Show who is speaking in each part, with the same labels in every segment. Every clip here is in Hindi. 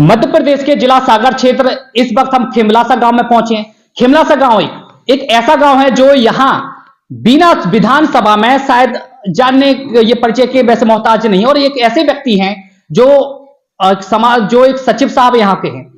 Speaker 1: मध्य प्रदेश के जिला सागर क्षेत्र, इस वक्त हम खिमलासा गांव में पहुंचे हैं। खिमलासा गांव एक ऐसा गांव है जो यहां बिना विधानसभा में शायद जानने ये परिचय के वैसे मोहताज नहीं है, और एक ऐसे व्यक्ति हैं जो समाज जो एक सचिव साहब यहां के हैं।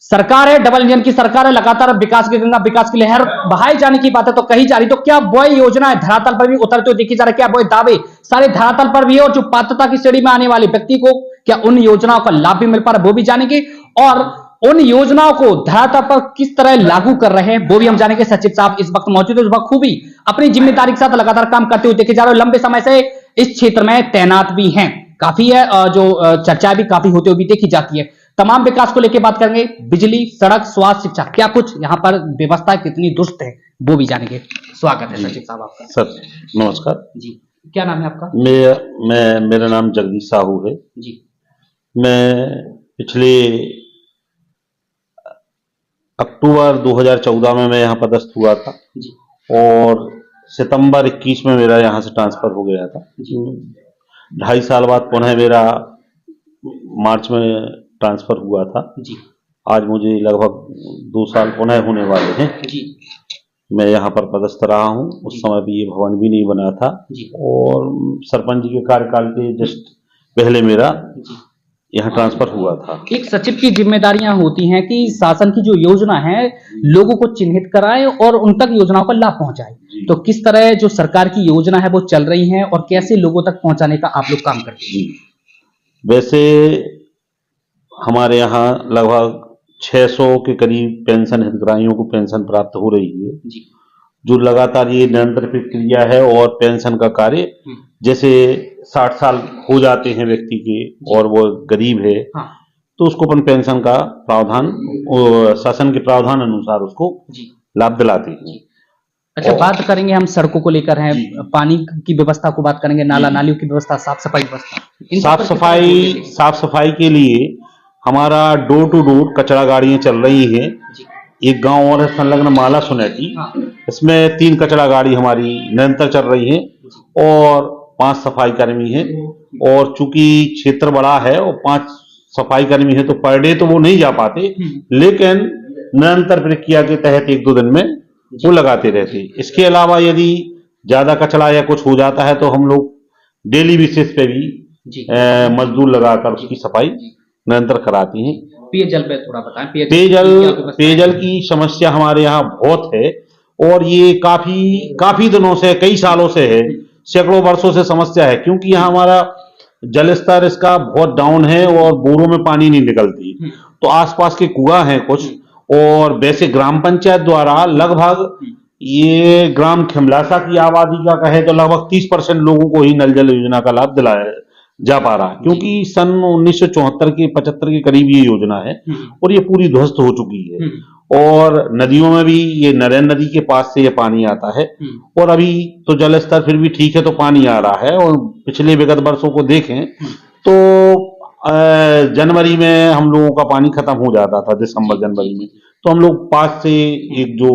Speaker 1: सरकार है, डबल इंजन की सरकार है, लगातार विकास की गंगा, विकास की लहर बहाए जाने की बात है तो कही जा रही। तो क्या वह योजना धरातल पर भी उतरते हुए देखी जा रही है? क्या वह दावे सारे धरातल पर भी है? और जो पात्रता की श्रेणी में आने वाले व्यक्ति को क्या उन योजनाओं का लाभ भी मिल पा रहा है, वो भी जानेंगे। और उन योजनाओं को धरातल पर किस तरह लागू कर रहे हैं वो भी हम जानेंगे। सचिव साहब इस वक्त मौजूद है, बखूबी अपनी जिम्मेदारी के साथ लगातार काम करते हुए देखे जा रहे हैं। लंबे समय से इस क्षेत्र में तैनात भी हैं, काफी है जो चर्चा भी काफी होते हुए भी देखी जाती है। तमाम विकास को लेकर बात करेंगे। बिजली, सड़क, स्वास्थ्य, शिक्षा, क्या कुछ यहाँ पर व्यवस्था कितनी दुरुस्त है वो भी जानेंगे। स्वागत है सचिव साहब आपका।
Speaker 2: सर नमस्कार
Speaker 1: जी, क्या नाम है आपका?
Speaker 2: मेरा नाम जगदीश साहू है
Speaker 1: जी।
Speaker 2: मैं पिछले अक्टूबर 2014 में मैं यहाँ पदस्थ हुआ था
Speaker 1: जी।
Speaker 2: और सितंबर 21 में मेरा यहाँ से ट्रांसफर हो गया था। 2.5 साल बाद पुनः मेरा मार्च में ट्रांसफर हुआ था
Speaker 1: जी।
Speaker 2: आज मुझे लगभग 2 साल पुनः होने वाले हैं
Speaker 1: जी।
Speaker 2: मैं यहाँ पर पदस्थ रहा हूँ। उस समय भी ये भवन भी नहीं बना था
Speaker 1: जी।
Speaker 2: और सरपंच जी के कार्यकाल के जस्ट पहले मेरा यहाँ ट्रांसफर हुआ था।
Speaker 1: एक सचिव की जिम्मेदारियां होती हैं कि शासन की जो योजना है लोगों को चिन्हित कराए और उन तक योजनाओं का लाभ पहुंचाए। तो किस तरह जो सरकार की योजना है वो चल रही है और कैसे लोगों तक पहुंचाने का आप लोग काम करते हैं?
Speaker 2: वैसे हमारे यहाँ लगभग 600 के करीब पेंशन हितग्राहियों को पेंशन प्राप्त हो रही है
Speaker 1: जी।
Speaker 2: जो लगातार ये निरंतर प्रक्रिया है। और पेंशन का कार्य जैसे 60 साल हो जाते हैं व्यक्ति के और वो गरीब है तो उसको अपन पेंशन का प्रावधान शासन के प्रावधान अनुसार उसको लाभ दिलाते हैं।
Speaker 1: अच्छा, बात करेंगे हम सड़कों को लेकर हैं, पानी की व्यवस्था को बात करेंगे, नाला नालियों की व्यवस्था, साफ सफाई व्यवस्था।
Speaker 2: साफ सफाई के लिए हमारा डोर टू डोर कचरा गाड़ियां चल रही हैं। एक गांव और है संलग्न माला सुनेटी, इसमें 3 कचरा गाड़ी हमारी निरंतर चल रही है और 5 सफाई कर्मी हैं। और चूंकि क्षेत्र बड़ा है और 5 सफाई कर्मी है तो पर डे तो वो नहीं जा पाते, लेकिन निरंतर प्रक्रिया के तहत 1-2 दिन में वो लगाते रहते। इसके अलावा यदि ज्यादा कचरा या कुछ हो जाता है तो हम लोग डेली बेसिस पे भी मजदूर लगाकर उसकी सफाई निरंतर कराती हैं।
Speaker 1: पेयजल पे थोड़ा बताएं।
Speaker 2: पेयजल की समस्या हमारे यहाँ बहुत है और ये काफी दिनों से, कई सालों से है, सैकड़ों वर्षों से समस्या है। क्योंकि यहाँ हमारा जल स्तर इसका बहुत डाउन है और बोरों में पानी नहीं निकलती, तो आसपास के कुआं हैं कुछ। और वैसे ग्राम पंचायत द्वारा लगभग ये ग्राम खिमलासा की आबादी का कहे तो लगभग 30% लोगों को ही नल जल योजना का लाभ दिलाया जा पा रहा है। क्योंकि सन 1974 के 75 के करीब ये योजना है और ये पूरी ध्वस्त हो चुकी है। और नदियों में भी ये नरेंद्र नदी के पास से ये पानी आता है और अभी तो जल स्तर फिर भी ठीक है तो पानी आ रहा है। और पिछले विगत वर्षों को देखें तो जनवरी में हम लोगों का पानी खत्म हो जाता था, दिसंबर जनवरी में। तो हम लोग पास से एक जो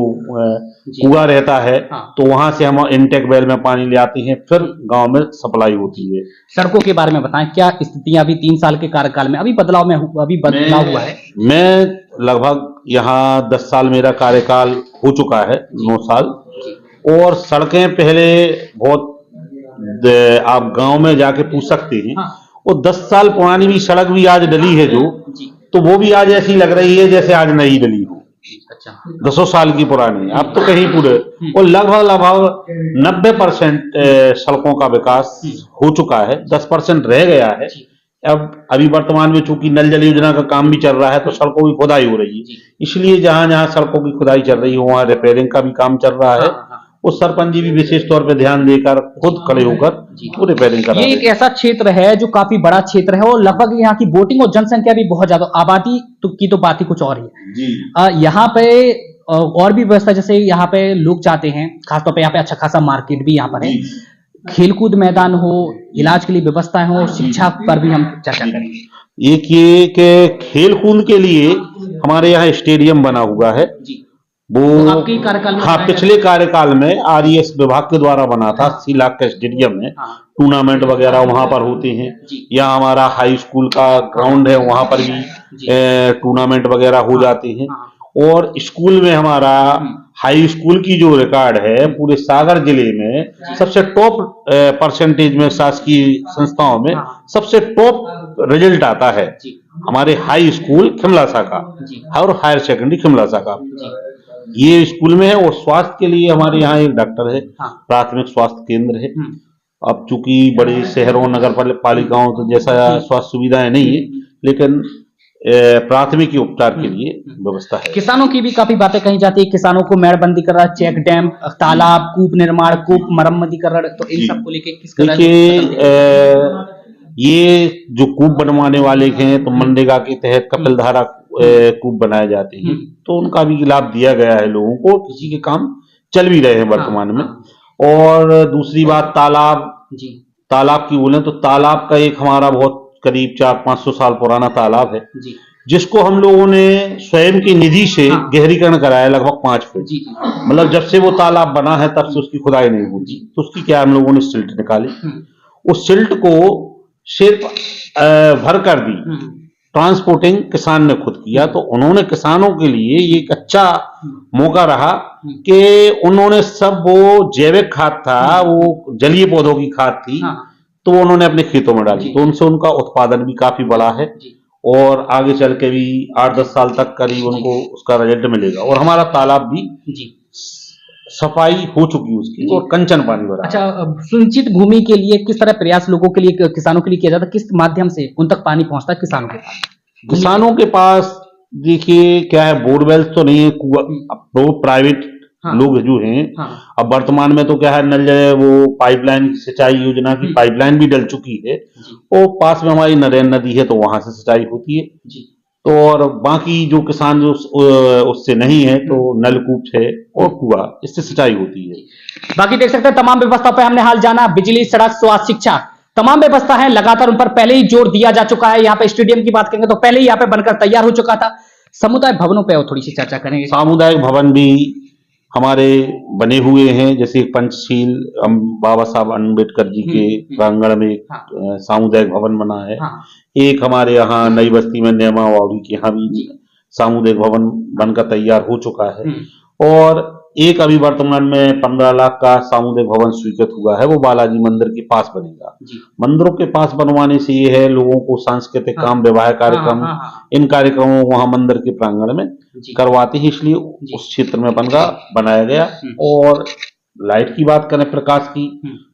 Speaker 2: कुआं रहता है तो वहां से हम इनटेक वेल में पानी ले आते हैं, फिर गांव में सप्लाई होती है।
Speaker 1: सड़कों के बारे में बताएं, क्या स्थितियां अभी 3 साल के कार्यकाल में अभी बदलाव हुआ है?
Speaker 2: मैं लगभग यहाँ 10 साल मेरा कार्यकाल हो चुका है, 9 साल। और सड़कें पहले बहुत, आप गांव में जाके पूछ सकते हैं, और 10 साल पुरानी भी सड़क भी आज डली है जो, तो वो भी आज ऐसी लग रही है जैसे आज नई डली हो। 10 साल की पुरानी, अब तो कहीं पूरे। और लगभग 90% सड़कों का विकास हो चुका है, 10% रह गया है। अभी वर्तमान में चूंकि नल जल योजना का काम भी चल रहा है तो सड़कों की खुदाई हो रही है, इसलिए जहां जहां सड़कों की खुदाई चल रही है वहां रिपेयरिंग का भी काम चल रहा है। और सरपंच जी भी विशेष तौर पे ध्यान देकर खुद खड़े होकर वो रिपेयरिंग कर रहे हैं।
Speaker 1: ये एक ऐसा क्षेत्र है जो काफी बड़ा क्षेत्र है और लगभग यहाँ की वोटिंग और जनसंख्या भी बहुत ज्यादा, आबादी की तो बात ही कुछ और है। यहाँ पे और भी व्यवस्था, जैसे यहाँ पे लोग चाहते हैं, खासतौर पे यहाँ पे अच्छा खासा मार्केट भी यहाँ पर है, खेलकूद मैदान हो, इलाज के लिए व्यवस्था हो, शिक्षा पर भी हम चर्चा करेंगे।
Speaker 2: एक ये कि खेल कूद के लिए हमारे यहाँ स्टेडियम बना हुआ है वो
Speaker 1: तो आपके कार्यकाल में
Speaker 2: हाँ,
Speaker 1: बनाया
Speaker 2: पिछले कार्यकाल में आरईएस विभाग के द्वारा बना था। 80 लाख का स्टेडियम में
Speaker 1: हाँ।
Speaker 2: टूर्नामेंट वगैरह वहां पर होते हैं।
Speaker 1: जी।
Speaker 2: या हमारा हाई स्कूल का ग्राउंड है, वहां पर भी
Speaker 1: जी।
Speaker 2: टूर्नामेंट वगैरह हो
Speaker 1: हाँ,
Speaker 2: जाते हैं।
Speaker 1: हाँ।
Speaker 2: और स्कूल में हमारा हाई स्कूल की जो रिकॉर्ड है पूरे सागर जिले में सबसे टॉप परसेंटेज में, शासकीय संस्थाओं में
Speaker 1: हाँ।
Speaker 2: सबसे टॉप रिजल्ट आता है
Speaker 1: जी।
Speaker 2: हमारे हाई स्कूल खिमलासा का
Speaker 1: जी।
Speaker 2: और हायर सेकेंडरी खिमलासा का।
Speaker 1: जी।
Speaker 2: ये स्कूल में है। और स्वास्थ्य के लिए हमारे यहाँ एक डॉक्टर है,
Speaker 1: हाँ।
Speaker 2: प्राथमिक स्वास्थ्य केंद्र है। अब चूंकि बड़े शहरों नगर पालिकाओं तो जैसा स्वास्थ्य सुविधाएं नहीं है, लेकिन प्राथमिक उपचार के लिए व्यवस्था है।
Speaker 1: किसानों की भी काफी बातें कही जाती है, किसानों को मेड़बंदी कर रहा, चेक डैम, तालाब, कूप निर्माण, कूप मरम्मतीकरण, तो इन सब को लेके किस तरह
Speaker 2: देखिए, ये जो कूप बनवाने वाले हैं तो मनरेगा के तहत कपिलधारा कूप बनाए जाते हैं, तो उनका भी लाभ दिया गया है लोगों को। किसी के काम चल भी रहे हैं वर्तमान में। और दूसरी बात, तालाब की बोले तो तालाब का एक हमारा बहुत करीब 400-500 साल पुराना तालाब है, जिसको हम लोगों ने स्वयं की निधि से गहरीकरण कराया लगभग 5 फीट। मतलब जब से वो तालाब बना है तब से उसकी खुदाई नहीं हुई। तो उसकी क्या हम लोगों ने सिल्ट निकाली, उस सिल्ट को सिर्फ भर कर दी, ट्रांसपोर्टिंग किसान ने खुद किया। तो उन्होंने किसानों के लिए ये एक अच्छा मौका रहा कि उन्होंने सब, वो जैविक खाद था, वो जलीय पौधों की खाद थी, तो उन्होंने अपने खेतों में डाली। तो उनसे उनका उत्पादन भी काफी बड़ा है और आगे चल के भी 8-10 साल तक करीब उनको उसका रिजल्ट मिलेगा। और हमारा तालाब भी सफाई हो चुकी उसकी और कंचन पानी भरा।
Speaker 1: अच्छा, सिंचित भूमि के लिए किस तरह प्रयास लोगों के लिए, किसानों के लिए किया जाता है? किस माध्यम से उन तक पानी पहुंचता है किसानों के पास?
Speaker 2: किसानों के पास देखिए क्या है, बोरवेल्स तो नहीं है, वो प्राइवेट लोग जो हैं। अब वर्तमान में तो क्या है, नल वो पाइपलाइन सिंचाई योजना की पाइपलाइन भी डल चुकी है और पास में हमारी नरेन नदी है, तो वहां से सिंचाई होती है। तो और बाकी जो किसान जो उससे नहीं है, तो नलकूप है और कुआं, इससे सिंचाई होती है।
Speaker 1: बाकी देख सकते हैं तमाम व्यवस्था पे हमने हाल जाना, बिजली, सड़क, स्वास्थ्य, शिक्षा, तमाम व्यवस्था है, लगातार उन पर पहले ही जोर दिया जा चुका है। यहाँ पे स्टेडियम की बात करेंगे तो पहले ही यहाँ पे बनकर तैयार हो चुका था। समुदाय भवनों पे और थोड़ी सी चर्चा करेंगे।
Speaker 2: सामुदायिक भवन भी हमारे बने हुए हैं, जैसे पंचशील बाबा साहब अम्बेडकर जी के प्रांगण में एक सामुदायिक भवन बना है। एक हमारे यहाँ नई बस्ती में नेमा वावड़ी के यहाँ भी सामुदायिक भवन बनकर तैयार हो चुका है। और एक अभी वर्तमान में 15 लाख का सामुदायिक भवन स्वीकृत हुआ है, वो बालाजी मंदिर के पास बनेगा। मंदिरों के पास बनवाने से ये है, लोगों को सांस्कृतिक काम, विवाह कार्यक्रम, इन कार्यक्रमों को वहां मंदिर के प्रांगण में करवाते हैं, इसलिए उस क्षेत्र में बनाया गया। और लाइट की बात करें, प्रकाश की,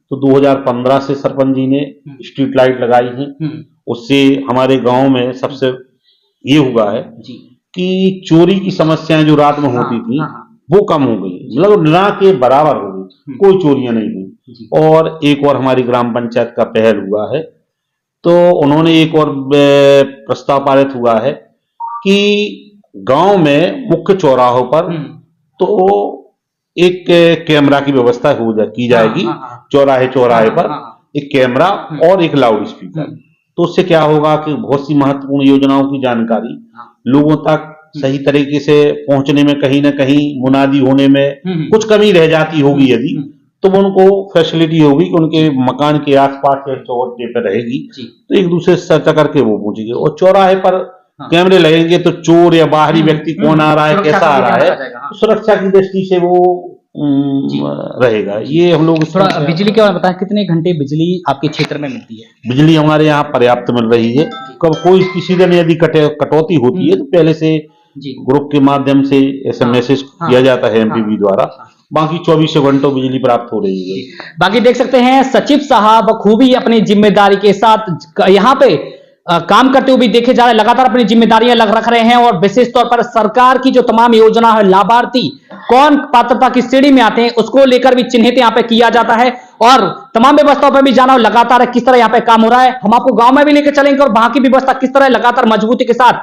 Speaker 2: तो 2015 से सरपंच जी ने स्ट्रीट लाइट लगाई है। उससे हमारे गांव में सबसे ये हुआ है कि चोरी की समस्याएं जो रात में होती थी वो कम हो गई, मतलब ना के बराबर हो गई, कोई चोरियां नहीं हुई। और एक और हमारी ग्राम पंचायत का पहल हुआ है, तो उन्होंने एक और प्रस्ताव पारित हुआ है कि गांव में मुख्य चौराहों पर तो एक कैमरा की व्यवस्था की जाएगी। चौराहे पर एक कैमरा और एक लाउड स्पीकर। तो उससे क्या होगा कि बहुत सी महत्वपूर्ण योजनाओं की जानकारी लोगों तक सही तरीके से पहुंचने में, कहीं ना कहीं मुनादी होने में कुछ कमी रह जाती होगी यदि, तो उनको फैसिलिटी होगी कि उनके मकान के आसपास या चौहट्टे पर रहेगी, तो एक दूसरे से चर्चा करके वो पहुंचेंगे। और चौराहे पर कैमरे लगेंगे तो चोर या बाहरी व्यक्ति कौन आ रहा है, कैसा आ रहा है, तो सुरक्षा की दृष्टि से वो रहेगा। ये हम लोग
Speaker 1: थोड़ा बिजली के बारे में बताएं, कितने घंटे बिजली आपके क्षेत्र में मिलती है?
Speaker 2: बिजली हमारे यहाँ पर्याप्त मिल रही है। कब कोई किसी दिन यदि कटौती होती है तो पहले से ग्रुप के माध्यम से ऐसा मैसेज किया जाता है एमपीबी द्वारा। बाकी 24 घंटों बिजली प्राप्त हो रही है।
Speaker 1: बाकी देख सकते हैं सचिव साहब खूबी अपनी जिम्मेदारी के साथ यहाँ पे काम करते हुए भी देखे जा रहे हैं, लगातार अपनी जिम्मेदारियां रख रहे हैं। और विशेष तौर पर सरकार की जो तमाम योजना है, लाभार्थी कौन पात्रता की श्रेणी में आते हैं, उसको लेकर भी चिन्हित यहाँ पे किया जाता है। और तमाम व्यवस्थाओं पर भी जाना लगातार किस तरह यहाँ पे काम हो रहा है, हम आपको गांव में भी लेकर चलेंगे और वहां की व्यवस्था किस तरह लगातार मजबूती के साथ